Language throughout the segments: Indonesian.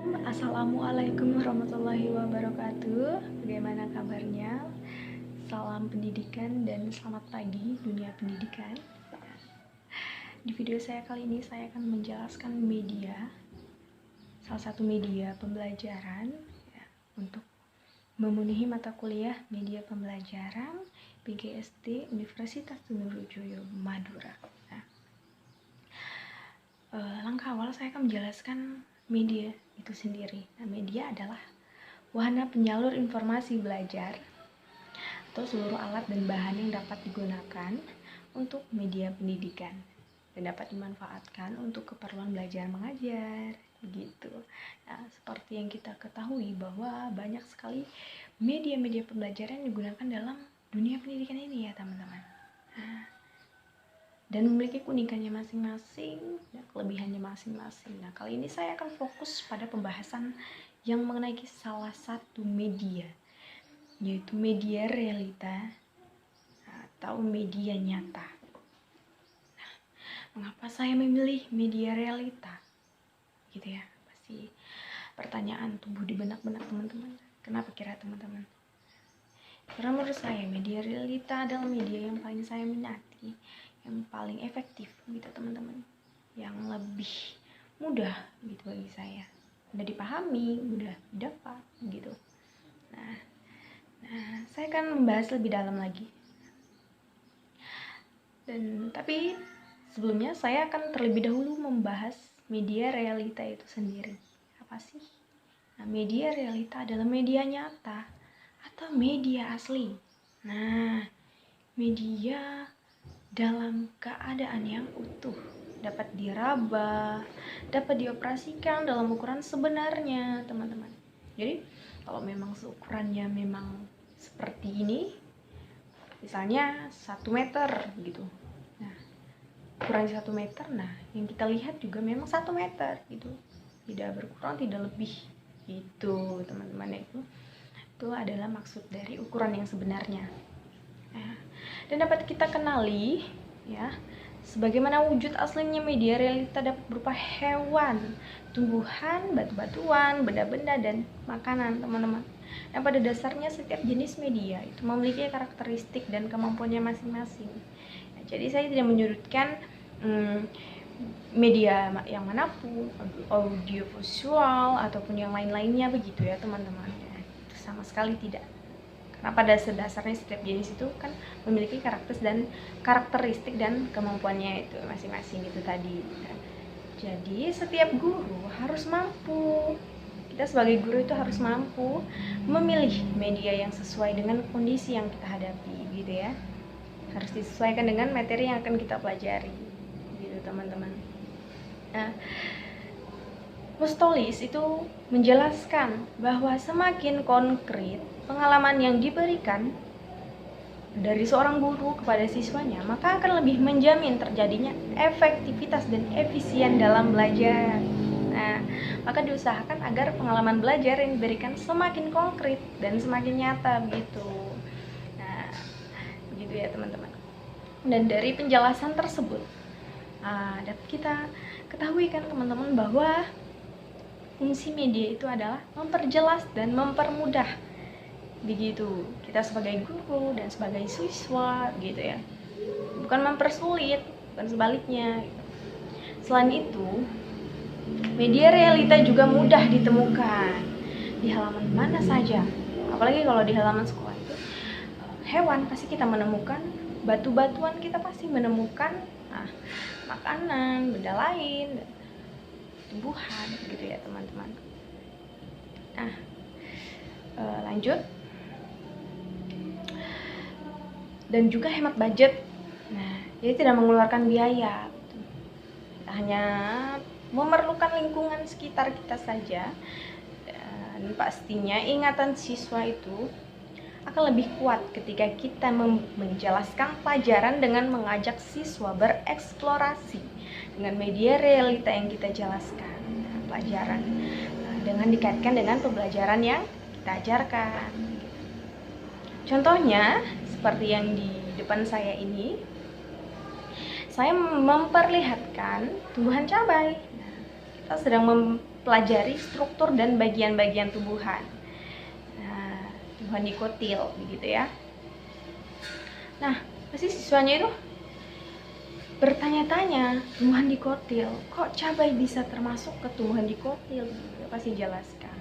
Assalamualaikum warahmatullahi wabarakatuh. Bagaimana kabarnya? Salam pendidikan dan selamat pagi dunia pendidikan. Di video saya kali ini saya akan menjelaskan media, salah satu media pembelajaran ya, untuk memenuhi mata kuliah media pembelajaran PGSD Universitas Trunojoyo Madura. Langkah awal saya akan menjelaskan media itu sendiri. Nah, media adalah wahana penyalur informasi belajar atau seluruh alat dan bahan yang dapat digunakan untuk media pendidikan dan dapat dimanfaatkan untuk keperluan belajar mengajar, begitu. Nah, seperti yang kita ketahui bahwa banyak sekali media-media pembelajaran yang digunakan dalam dunia pendidikan ini ya teman-teman. Dan memiliki keunikannya masing-masing dan kelebihannya masing-masing. Nah, kali ini saya akan fokus pada pembahasan yang mengenai salah satu media, yaitu media realita atau media nyata. Nah, mengapa saya memilih media realita? Gitu ya, pasti pertanyaan tumbuh di benak-benak teman-teman. Kenapa kira teman-teman? Karena menurut saya media realita adalah media yang paling saya minati, yang paling efektif gitu teman-teman, yang lebih mudah gitu bagi saya, mudah dipahami, mudah didapat gitu. Nah, saya akan membahas lebih dalam lagi. Tapi sebelumnya saya akan terlebih dahulu membahas media realita itu sendiri. Apa sih? Nah, media realita adalah media nyata atau media asli. Nah, media dalam keadaan yang utuh, dapat diraba, dapat dioperasikan dalam ukuran sebenarnya, teman-teman. Jadi, kalau memang seukurannya memang seperti ini, misalnya 1 meter gitu. Nah, ukuran 1 meter, nah yang kita lihat juga memang 1 meter gitu. Tidak berkurang, tidak lebih gitu, teman-teman. Itu adalah maksud dari ukuran yang sebenarnya. Nah, dan dapat kita kenali ya, sebagaimana wujud aslinya media realita dapat berupa hewan, tumbuhan, batu-batuan, benda-benda, dan makanan, teman-teman. Dan pada dasarnya setiap jenis media itu memiliki karakteristik dan kemampuannya masing-masing. Nah, jadi saya tidak menyudutkan media yang manapun, audio visual ataupun yang lain-lainnya begitu ya teman-teman. Ya, itu sama sekali tidak. Karena pada dasarnya setiap jenis itu kan memiliki karakteristik dan kemampuannya itu masing-masing itu tadi. Jadi setiap guru harus mampu, kita sebagai guru itu harus mampu memilih media yang sesuai dengan kondisi yang kita hadapi gitu ya. Harus disesuaikan dengan materi yang akan kita pelajari gitu teman-teman. Nah, Mustolis itu menjelaskan bahwa semakin konkret pengalaman yang diberikan dari seorang guru kepada siswanya, maka akan lebih menjamin terjadinya efektivitas dan efisien dalam belajar. Nah, maka diusahakan agar pengalaman belajar yang diberikan semakin konkret dan semakin nyata begitu. Nah, begitu ya teman-teman. Dan dari penjelasan tersebut, dapat kita ketahui kan teman-teman bahwa fungsi media itu adalah memperjelas dan mempermudah begitu kita sebagai guru dan sebagai siswa gitu ya, bukan mempersulit, bukan sebaliknya gitu. Selain itu, media realita juga mudah ditemukan di halaman mana saja, apalagi kalau di halaman sekolah itu hewan pasti kita menemukan, batu-batuan kita pasti menemukan, makanan, benda lain, tumbuhan gitu ya teman-teman. Nah, lanjut. Dan juga hemat budget. Nah, jadi tidak mengeluarkan biaya. Kita hanya memerlukan lingkungan sekitar kita saja. Dan pastinya ingatan siswa itu akan lebih kuat ketika kita menjelaskan pelajaran dengan mengajak siswa bereksplorasi dengan media realita yang kita jelaskan pelajaran, dengan dikaitkan dengan pembelajaran yang kita ajarkan. Contohnya seperti yang di depan saya ini, saya memperlihatkan tumbuhan cabai. Kita sedang pelajari struktur dan bagian-bagian tumbuhan. Nah, tumbuhan dikotil begitu ya. Nah, pasti siswanya itu bertanya-tanya, tumbuhan dikotil, kok cabai bisa termasuk ke tumbuhan dikotil? Pasti jelaskan.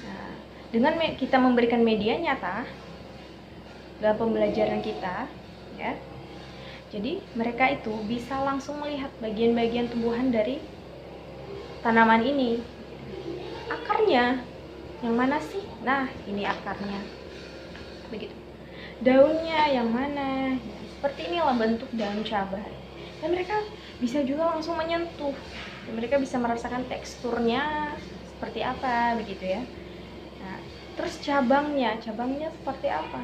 Nah, dengan kita memberikan media nyata dalam pembelajaran kita, ya, jadi mereka itu bisa langsung melihat bagian-bagian tumbuhan dari tanaman ini. Akarnya, yang mana sih? Nah, ini akarnya. Begitu. Daunnya yang mana? Seperti inilah bentuk daun cabai. Dan mereka bisa juga langsung menyentuh. Dan mereka bisa merasakan teksturnya seperti apa, begitu ya. Nah, terus cabangnya seperti apa?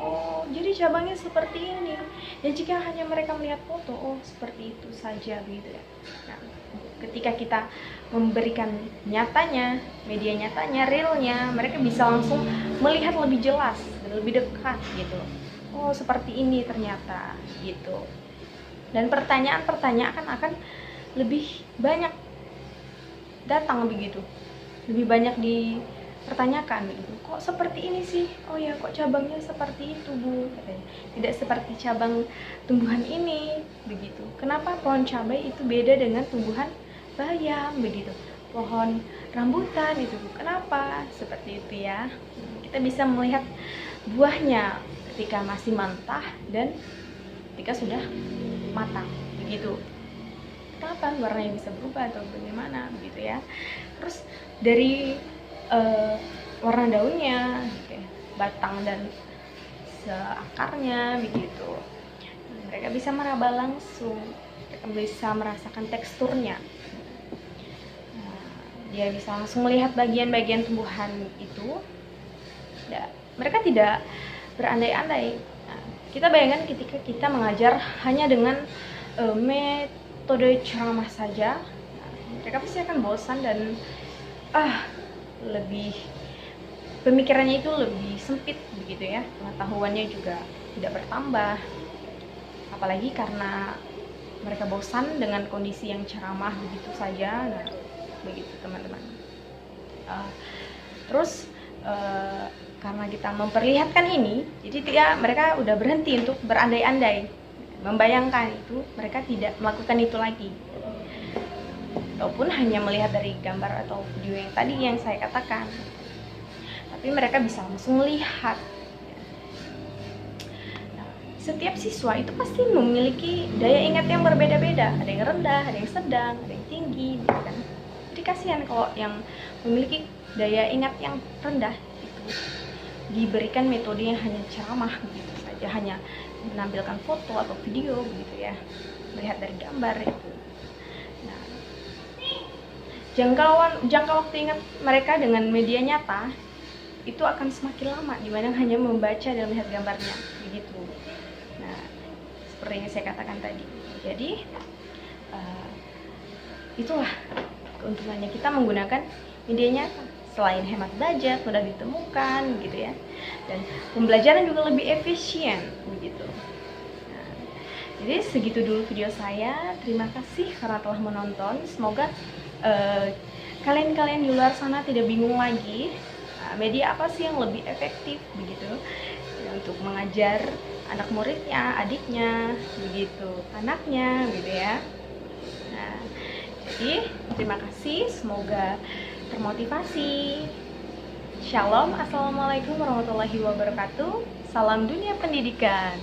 Oh, jadi cabangnya seperti ini. Dan jika hanya mereka melihat foto, oh seperti itu saja, begitu ya. Nah, ketika kita memberikan nyatanya, media nyatanya, realnya, mereka bisa langsung melihat lebih jelas dan lebih dekat gitu. Oh, seperti ini ternyata gitu. Dan pertanyaan-pertanyaan akan lebih banyak datang begitu. Lebih banyak dipertanyakan begitu. Kok seperti ini sih? Oh ya, kok cabangnya seperti itu, Bu? Katanya. Tidak seperti cabang tumbuhan ini begitu. Kenapa pohon cabai itu beda dengan tumbuhan bayam begitu? Pohon rambutan itu kenapa? Seperti itu ya. Kita bisa melihat buahnya ketika masih mentah dan ketika sudah matang begitu. Kenapa warnanya bisa berubah atau bagaimana begitu ya. Terus dari warna daunnya, batang dan seakarnya begitu. Mereka bisa meraba langsung, mereka bisa merasakan teksturnya. Dia bisa langsung melihat bagian-bagian tumbuhan itu. Ya, mereka tidak berandai-andai. Nah, kita bayangkan ketika kita mengajar hanya dengan metode ceramah saja, mereka pasti akan bosan dan lebih pemikirannya itu lebih sempit begitu ya, pengetahuannya juga tidak bertambah, apalagi karena mereka bosan dengan kondisi yang ceramah begitu saja. Nah, begitu teman-teman. Terus karena kita memperlihatkan ini, jadi mereka udah berhenti untuk berandai-andai, membayangkan itu, mereka tidak melakukan itu lagi, ataupun hanya melihat dari gambar atau video yang tadi yang saya katakan, tapi mereka bisa langsung melihat. Nah, setiap siswa itu pasti memiliki daya ingat yang berbeda-beda, ada yang rendah, ada yang sedang, ada yang tinggi, gitu kan. Jadi kasihan kalau yang memiliki daya ingat yang rendah itu diberikan metode yang hanya ceramah begitu saja, hanya menampilkan foto atau video begitu ya, melihat dari gambar itu. Nah, jangka waktu ingat mereka dengan media nyata itu akan semakin lama dibanding hanya membaca dan melihat gambarnya begitu. Nah, seperti yang saya katakan tadi. Jadi itulah keuntungannya kita menggunakan media nyata. Selain hemat budget, mudah ditemukan gitu ya, dan pembelajaran juga lebih efisien begitu. Nah, jadi segitu dulu video saya. Terima kasih karena telah menonton. Semoga kalian-kalian di luar sana tidak bingung lagi media apa sih yang lebih efektif begitu ya, untuk mengajar anak muridnya, adiknya begitu, anaknya gitu ya. Nah, jadi terima kasih, semoga termotivasi. Shalom, assalamualaikum warahmatullahi wabarakatuh. Salam dunia pendidikan.